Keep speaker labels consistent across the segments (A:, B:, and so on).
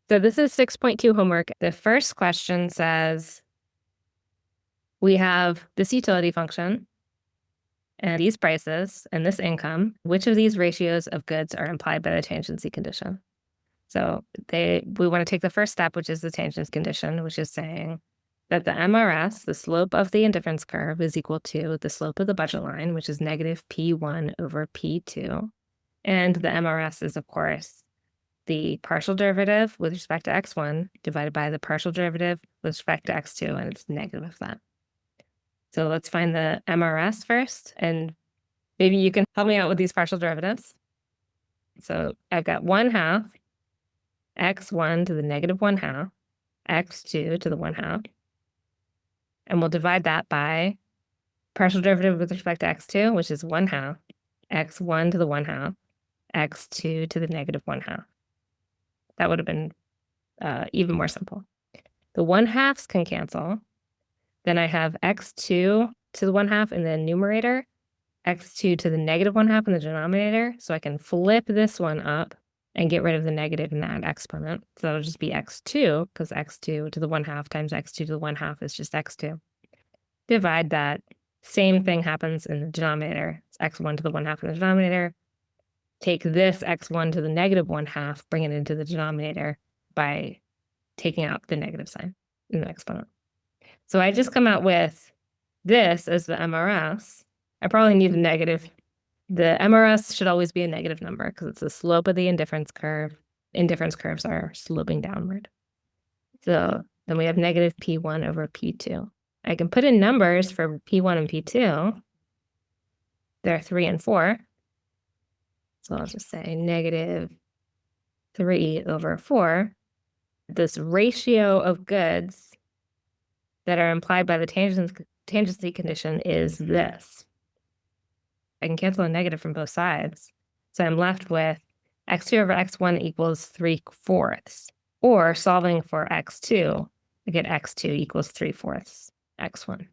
A: So this is 6.2 homework. The first question says, we have this utility function and these prices and this income. Which of these ratios of goods are implied by the tangency condition? So we want to take the first step, which is the tangency condition, which is saying that the MRS, the slope of the indifference curve, is equal to the slope of the budget line, which is negative P1 over P2. And the MRS is, of course, the partial derivative with respect to x1 divided by the partial derivative with respect to x2, and it's negative of that. So let's find the MRS first, and maybe you can help me out with these partial derivatives. So I've got 1/2 x1 to the negative 1/2 x2 to the 1/2, and we'll divide that by partial derivative with respect to x2, which is 1/2 x1 to the 1/2 x2 to the negative 1/2. That would have been even more simple. The 1/2s can cancel. Then I have x2 to the 1/2 in the numerator, x2 to the negative 1/2 in the denominator. So I can flip this one up and get rid of the negative in that exponent. So it'll just be x2, because x2 to the 1/2 times x2 to the 1/2 is just x2. Divide that. Same thing happens in the denominator. It's x1 to the 1/2 in the denominator. Take this x1 to the negative 1/2, bring it into the denominator by taking out the negative sign in the exponent. So I just come out with this as the MRS. I probably need a negative. The MRS should always be a negative number because it's the slope of the indifference curve. Indifference curves are sloping downward. So then we have negative P1 over P2. I can put in numbers for P1 and P2. They're 3 and 4. So I'll just say negative 3 over 4. This ratio of goods that are implied by the tangency condition is this. I can cancel a negative from both sides. So I'm left with x2 over x1 equals 3/4. Or solving for x2, I get x2 equals 3/4 x1.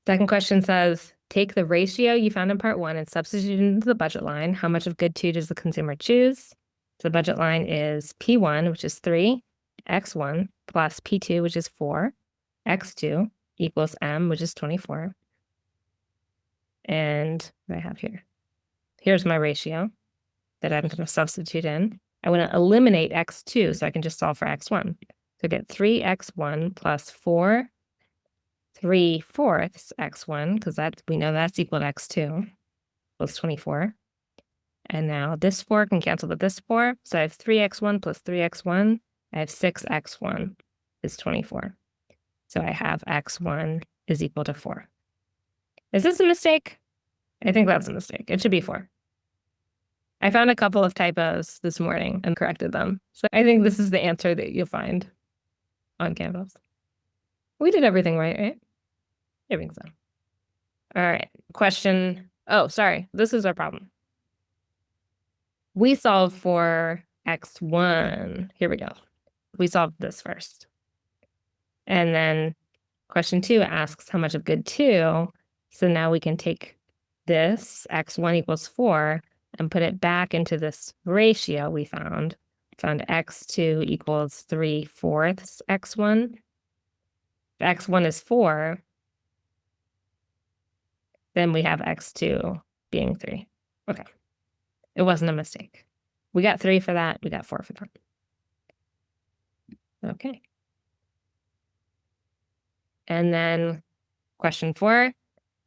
A: Second question says, take the ratio you found in part 1 and substitute it into the budget line. How much of good 2 does the consumer choose? So the budget line is P1, which is 3, x1 plus P2, which is 4, x2 equals M, which is 24. And what I have here. Here's my ratio that I'm going to substitute in. I want to eliminate x2, so I can just solve for x1. So I get 3x1 plus 4 3/4 x1, because we know that's equal to x2, plus 24. And now this 4 can cancel with this 4. So I have 3x1 plus 3x1. I have 6x1 is 24. So I have x1 is equal to 4. Is this a mistake? I think that's a mistake. It should be 4. I found a couple of typos this morning and corrected them. So I think this is the answer that you'll find on Canvas. We did everything right? I think so. All right. Question. Oh, sorry. This is our problem. We solve for x1. Here we go. We solved this first. And then question 2 asks how much of good 2. So now we can take this x1 equals 4 and put it back into this ratio we found. Found x2 equals 3/4 x1. If x1 is 4, then we have x2 being 3. Okay. It wasn't a mistake. We got 3 for that. We got 4 for that. Okay. And then question 4,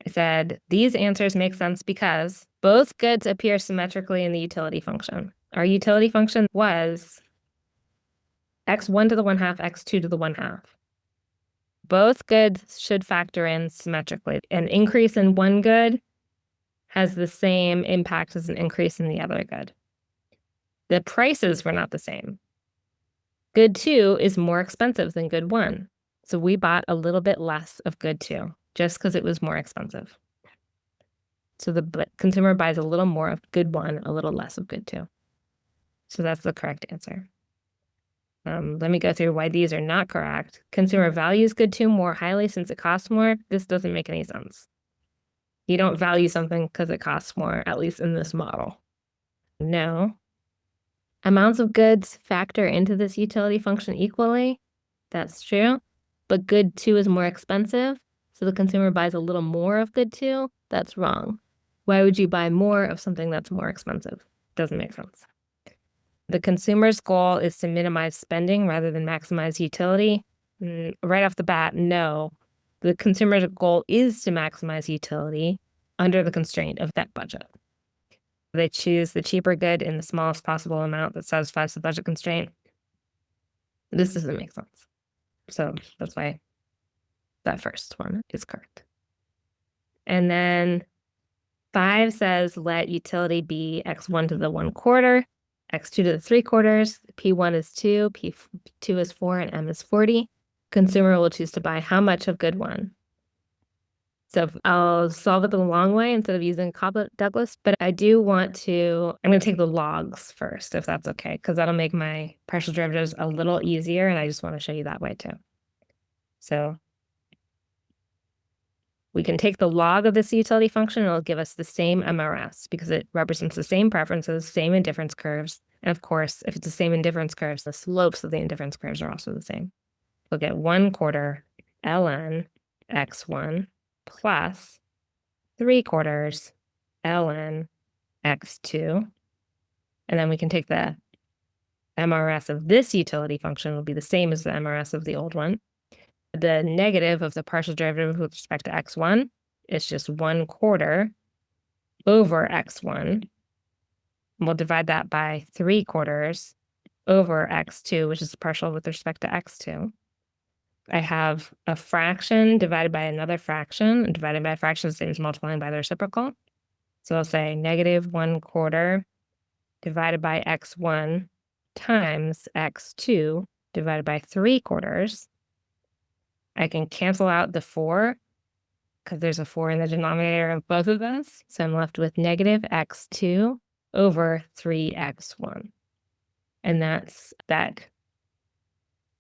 A: I said, these answers make sense because both goods appear symmetrically in the utility function. Our utility function was x1 to the 1/2, x2 to the 1/2. Both goods should factor in symmetrically. An increase in one good has the same impact as an increase in the other good. The prices were not the same. Good 2 is more expensive than good 1. So we bought a little bit less of good 2 just because it was more expensive. So the consumer buys a little more of good 1, a little less of good 2. So that's the correct answer. Let me go through why these are not correct. Consumer values good 2 more highly since it costs more. This doesn't make any sense. You don't value something because it costs more, at least in this model. No. Amounts of goods factor into this utility function equally. That's true. But good 2 is more expensive, so the consumer buys a little more of good 2. That's wrong. Why would you buy more of something that's more expensive? Doesn't make sense. The consumer's goal is to minimize spending rather than maximize utility. Right off the bat, no. The consumer's goal is to maximize utility under the constraint of that budget. They choose the cheaper good in the smallest possible amount that satisfies the budget constraint. This doesn't make sense. So that's why that first one is correct. And then 5 says let utility be x1 to the 1/4, x2 to the 3/4, p1 is 2, p2 is 4, and m is 40. Consumer will choose to buy how much of good 1. So I'll solve it the long way instead of using Cobbett-Douglas, but I do want to, I'm going to take the logs first, if that's okay, because that'll make my partial derivatives a little easier, and I just want to show you that way too. So we can take the log of this utility function, and it'll give us the same MRS because it represents the same preferences, same indifference curves. And of course, if it's the same indifference curves, the slopes of the indifference curves are also the same. We'll get 1/4 ln x1 plus 3/4 ln x2. And then we can take the MRS of this utility function will be the same as the MRS of the old one. The negative of the partial derivative with respect to x1 is just 1/4 over x1. We'll divide that by 3/4 over x2, which is the partial with respect to x2. I have a fraction divided by another fraction, and divided by a fraction is the same as multiplying by the reciprocal. So I'll say negative 1/4 divided by x1 times x2 divided by 3/4. I can cancel out the 4 because there's a 4 in the denominator of both of those. So I'm left with negative x2 over 3x1. And that's that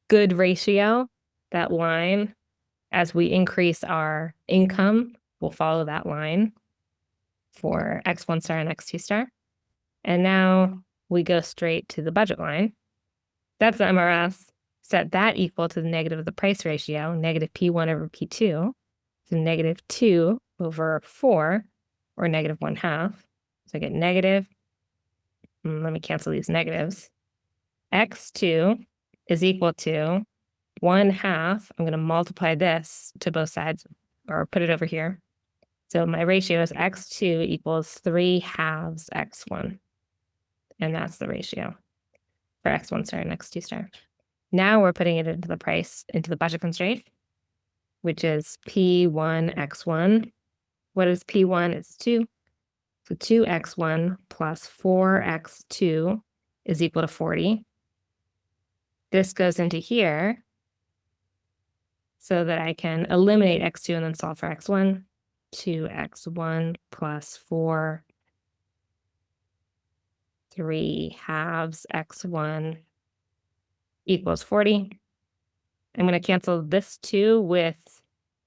A: good ratio, that line. As we increase our income, we'll follow that line for x1 star and x2 star. And now we go straight to the budget line. That's the MRS. Set that equal to the negative of the price ratio, negative P1 over P2. So negative 2 over 4, or negative 1/2. So I get negative, let me cancel these negatives. x2 is equal to 1/2. I'm going to multiply this to both sides, or put it over here. So my ratio is x2 equals 3/2 x1. And that's the ratio for x1 star and x2 star. Now we're putting it into the price, into the budget constraint, which is P1 x1. What is P1? It's 2. So 2x1 plus 4x2 is equal to 40. This goes into here so that I can eliminate x2 and then solve for x1. 2x1 plus 4 3/2 x1 equals 40. I'm going to cancel this 2 with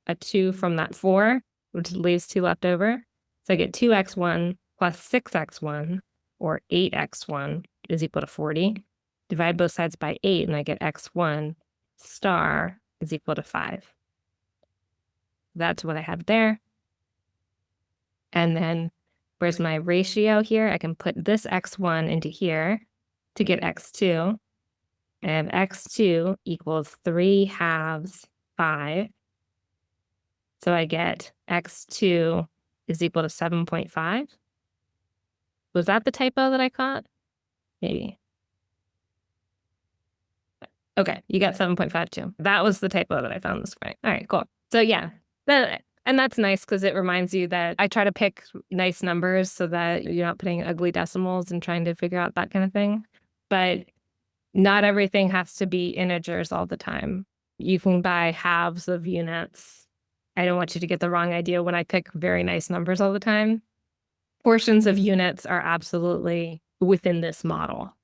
A: a 2 from that 4, which leaves 2 left over. So I get 2x1 plus 6x1, or 8x1, is equal to 40. Divide both sides by 8, and I get x1 star is equal to 5. That's what I have there. And then where's my ratio here? I can put this x1 into here to get x2. And x2 equals 3/2 5. So I get x2 is equal to 7.5. Was that the typo that I caught? Maybe. Okay, you got 7.5 too. That was the typo that I found this morning. All right, cool. So yeah, and that's nice because it reminds you that I try to pick nice numbers so that you're not putting ugly decimals and trying to figure out that kind of thing. But not everything has to be integers all the time. You can buy halves of units. I don't want you to get the wrong idea when I pick very nice numbers all the time. Portions of units are absolutely within this model.